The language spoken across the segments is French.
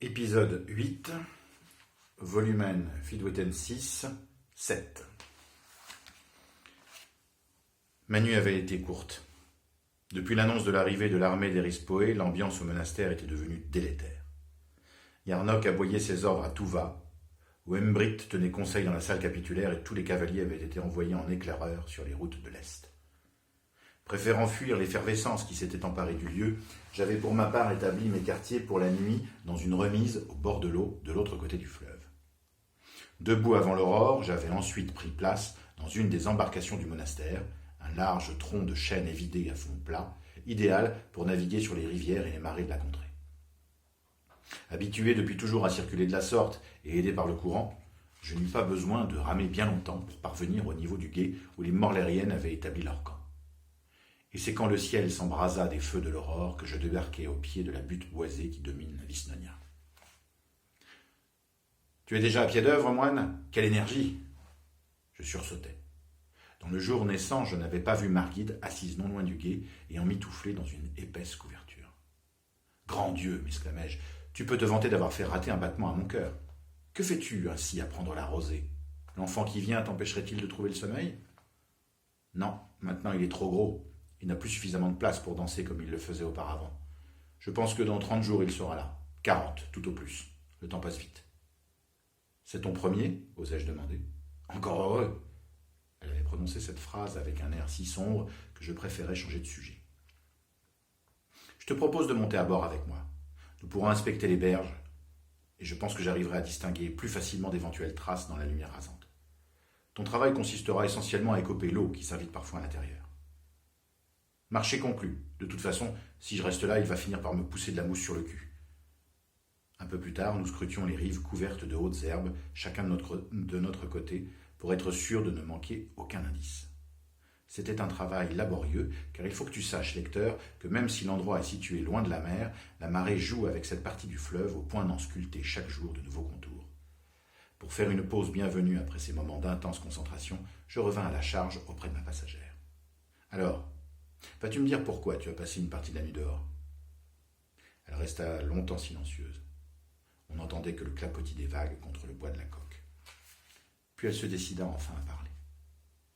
Épisode 8, volumen Fidweten 6, 7. Ma nuit avait été courte. Depuis l'annonce de l'arrivée de l'armée d'Erispoé, l'ambiance au monastère était devenue délétère. Yarnock aboyait ses ordres à tout va. Wembrit tenait conseil dans la salle capitulaire et tous les cavaliers avaient été envoyés en éclaireur sur les routes de l'Est. Préférant fuir l'effervescence qui s'était emparée du lieu, j'avais pour ma part établi mes quartiers pour la nuit dans une remise au bord de l'eau de l'autre côté du fleuve. Debout avant l'aurore, j'avais ensuite pris place dans une des embarcations du monastère, un large tronc de chêne évidé à fond plat, idéal pour naviguer sur les rivières et les marées de la contrée. Habitué depuis toujours à circuler de la sorte et aidé par le courant, je n'eus pas besoin de ramer bien longtemps pour parvenir au niveau du gué où les Morlériennes avaient établi leur camp. Et c'est quand le ciel s'embrasa des feux de l'aurore que je débarquai au pied de la butte boisée qui domine l'Isnonia. « Tu es déjà à pied d'œuvre, moine ? Quelle énergie !» Je sursautais. Dans le jour naissant, je n'avais pas vu Margide assise non loin du gué et emmitouflée dans une épaisse couverture. « Grand Dieu !» m'exclamai-je, « tu peux te vanter d'avoir fait rater un battement à mon cœur. Que fais-tu ainsi à prendre la rosée ? L'enfant qui vient t'empêcherait-il de trouver le sommeil ? Non, maintenant il est trop gros. Il n'a plus suffisamment de place pour danser comme il le faisait auparavant. Je pense que dans 30 jours, il sera là. 40, tout au plus. Le temps passe vite. « C'est ton premier ?» osai-je demander. « Encore heureux !» Elle avait prononcé cette phrase avec un air si sombre que je préférais changer de sujet. « Je te propose de monter à bord avec moi. Nous pourrons inspecter les berges et je pense que j'arriverai à distinguer plus facilement d'éventuelles traces dans la lumière rasante. Ton travail consistera essentiellement à écoper l'eau qui s'invite parfois à l'intérieur. » Marché conclu. De toute façon, si je reste là, il va finir par me pousser de la mousse sur le cul. Un peu plus tard, nous scrutions les rives couvertes de hautes herbes, chacun de notre côté, pour être sûr de ne manquer aucun indice. C'était un travail laborieux, car il faut que tu saches, lecteur, que même si l'endroit est situé loin de la mer, la marée joue avec cette partie du fleuve au point d'en sculpter chaque jour de nouveaux contours. Pour faire une pause bienvenue après ces moments d'intense concentration, je revins à la charge auprès de ma passagère. « Alors, vas-tu me dire pourquoi tu as passé une partie de la nuit dehors ?» Elle resta longtemps silencieuse. On n'entendait que le clapotis des vagues contre le bois de la coque. Puis elle se décida enfin à parler.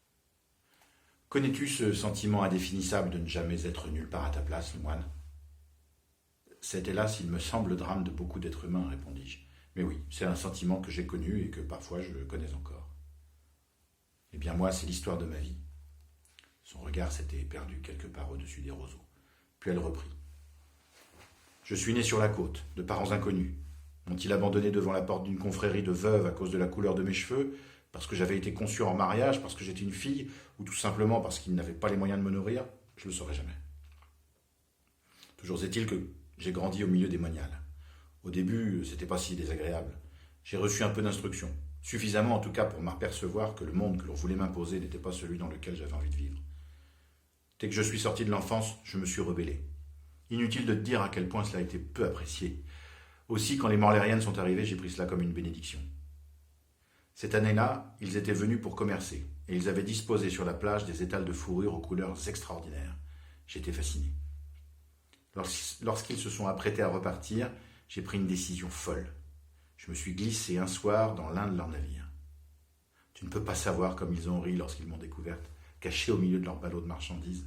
« Connais-tu ce sentiment indéfinissable de ne jamais être nulle part à ta place, moine ?» C'est hélas, il me semble, le drame de beaucoup d'êtres humains, répondis-je. Mais oui, c'est un sentiment que j'ai connu et que parfois je connais encore. Eh bien moi, c'est l'histoire de ma vie. Son regard s'était perdu quelque part au-dessus des roseaux. Puis elle reprit. « Je suis né sur la côte, de parents inconnus. M'ont-ils abandonné devant la porte d'une confrérie de veuves à cause de la couleur de mes cheveux, parce que j'avais été conçue en mariage, parce que j'étais une fille, ou tout simplement parce qu'ils n'avaient pas les moyens de me nourrir ? Je ne le saurai jamais. Toujours est-il que j'ai grandi au milieu des moniales. Au début, c'était pas si désagréable. J'ai reçu un peu d'instruction, suffisamment en tout cas pour m'apercevoir que le monde que l'on voulait m'imposer n'était pas celui dans lequel j'avais envie de vivre. Dès que je suis sorti de l'enfance, je me suis rebellé. Inutile de te dire à quel point cela a été peu apprécié. Aussi, quand les Morlériennes sont arrivées, j'ai pris cela comme une bénédiction. Cette année-là, ils étaient venus pour commercer, et ils avaient disposé sur la plage des étals de fourrure aux couleurs extraordinaires. J'étais fasciné. Lorsqu'ils se sont apprêtés à repartir, j'ai pris une décision folle. Je me suis glissé un soir dans l'un de leurs navires. Tu ne peux pas savoir comme ils ont ri lorsqu'ils m'ont découverte, cachée au milieu de leur ballot de marchandises.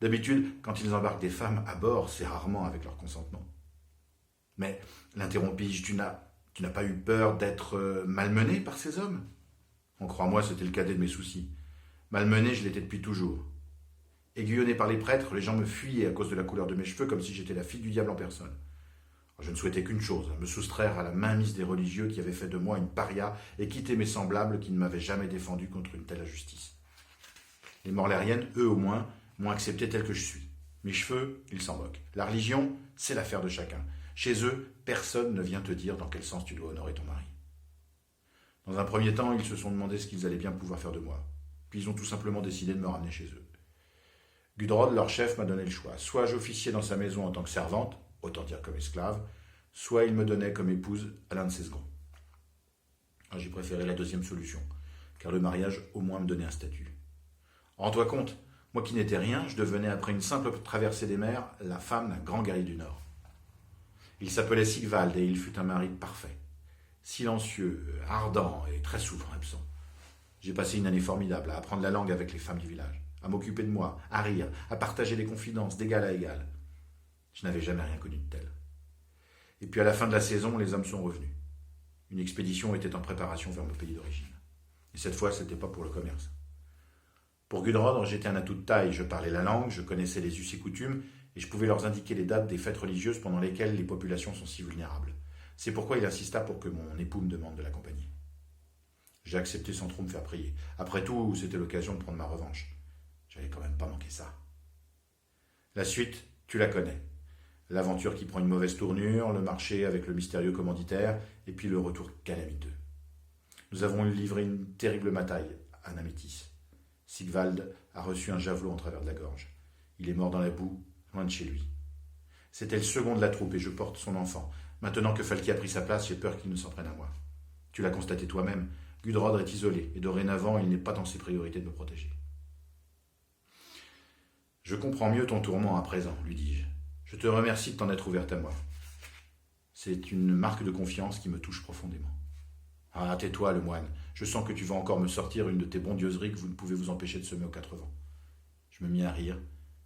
D'habitude, quand ils embarquent des femmes à bord, c'est rarement avec leur consentement. Mais, l'interrompis-je, tu n'as pas eu peur d'être malmené par ces hommes ? En crois-moi, c'était le cadet de mes soucis. Malmené, je l'étais depuis toujours. Aiguillonné par les prêtres, les gens me fuyaient à cause de la couleur de mes cheveux, comme si j'étais la fille du diable en personne. Je ne souhaitais qu'une chose, me soustraire à la mainmise des religieux qui avaient fait de moi une paria et quitter mes semblables qui ne m'avaient jamais défendu contre une telle injustice. Les Morlériennes, eux au moins, m'ont accepté tel que je suis. Mes cheveux, ils s'en moquent. La religion, c'est l'affaire de chacun. Chez eux, personne ne vient te dire dans quel sens tu dois honorer ton mari. Dans un premier temps, ils se sont demandé ce qu'ils allaient bien pouvoir faire de moi. Puis ils ont tout simplement décidé de me ramener chez eux. Gudrod, leur chef, m'a donné le choix. Soit j'officiais dans sa maison en tant que servante, autant dire comme esclave, soit il me donnait comme épouse à l'un de ses seconds. J'ai préféré la deuxième solution, car le mariage au moins me donnait un statut. Rends-toi compte, moi qui n'étais rien, je devenais après une simple traversée des mers la femme d'un grand guerrier du Nord. Il s'appelait Sigvald et il fut un mari parfait. Silencieux, ardent et très souvent absent. J'ai passé une année formidable à apprendre la langue avec les femmes du village, à m'occuper de moi, à rire, à partager des confidences d'égal à égal. Je n'avais jamais rien connu de tel. Et puis à la fin de la saison, les hommes sont revenus. Une expédition était en préparation vers mon pays d'origine. Et cette fois, ce n'était pas pour le commerce. Pour Gudrod, j'étais un atout de taille. Je parlais la langue, je connaissais les us et coutumes, et je pouvais leur indiquer les dates des fêtes religieuses pendant lesquelles les populations sont si vulnérables. C'est pourquoi il insista pour que mon époux me demande de l'accompagner. J'ai accepté sans trop me faire prier. Après tout, c'était l'occasion de prendre ma revanche. J'allais quand même pas manquer ça. La suite, tu la connais. L'aventure qui prend une mauvaise tournure, le marché avec le mystérieux commanditaire, et puis le retour calamiteux. Nous avons livré une terrible bataille à Namétis. Sigvald a reçu un javelot en travers de la gorge. Il est mort dans la boue, loin de chez lui. C'était le second de la troupe et je porte son enfant. Maintenant que Falky a pris sa place, j'ai peur qu'il ne s'en prenne à moi. Tu l'as constaté toi-même, Gudrod est isolé et dorénavant il n'est pas dans ses priorités de me protéger. Je comprends mieux ton tourment à présent, lui dis-je. Je te remercie de t'en être ouverte à moi. C'est une marque de confiance qui me touche profondément. Ah, tais-toi, le moine. Je sens que tu vas encore me sortir une de tes bondieuseries que vous ne pouvez vous empêcher de semer aux 80. Je me mis à rire,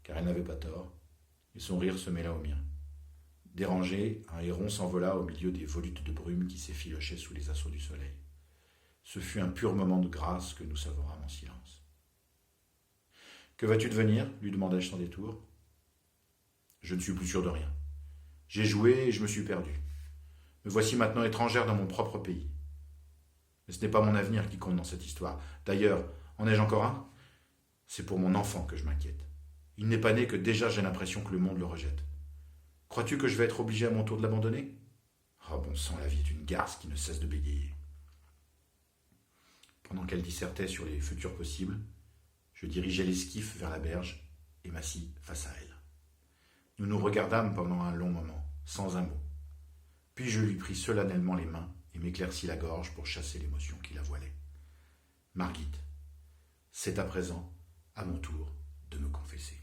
car elle n'avait pas tort, et son rire se mêla au mien. Dérangé, un héron s'envola au milieu des volutes de brume qui s'effilochaient sous les assauts du soleil. Ce fut un pur moment de grâce que nous savourâmes en silence. « Que vas-tu devenir » lui demandai-je sans détour. « Je ne suis plus sûr de rien. J'ai joué et je me suis perdu. Me voici maintenant étrangère dans mon propre pays. Mais ce n'est pas mon avenir qui compte dans cette histoire. D'ailleurs, en ai-je encore un ? C'est pour mon enfant que je m'inquiète. Il n'est pas né que déjà j'ai l'impression que le monde le rejette. Crois-tu que je vais être obligé à mon tour de l'abandonner ? Ah bon sang, la vie est une garce qui ne cesse de bégayer. » Pendant qu'elle dissertait sur les futurs possibles, je dirigeai l'esquif vers la berge et m'assis face à elle. Nous nous regardâmes pendant un long moment, sans un mot. Puis je lui pris solennellement les mains et m'éclaircis la gorge pour chasser l'émotion qui la voilait. « Margit, c'est à présent à mon tour de me confesser. »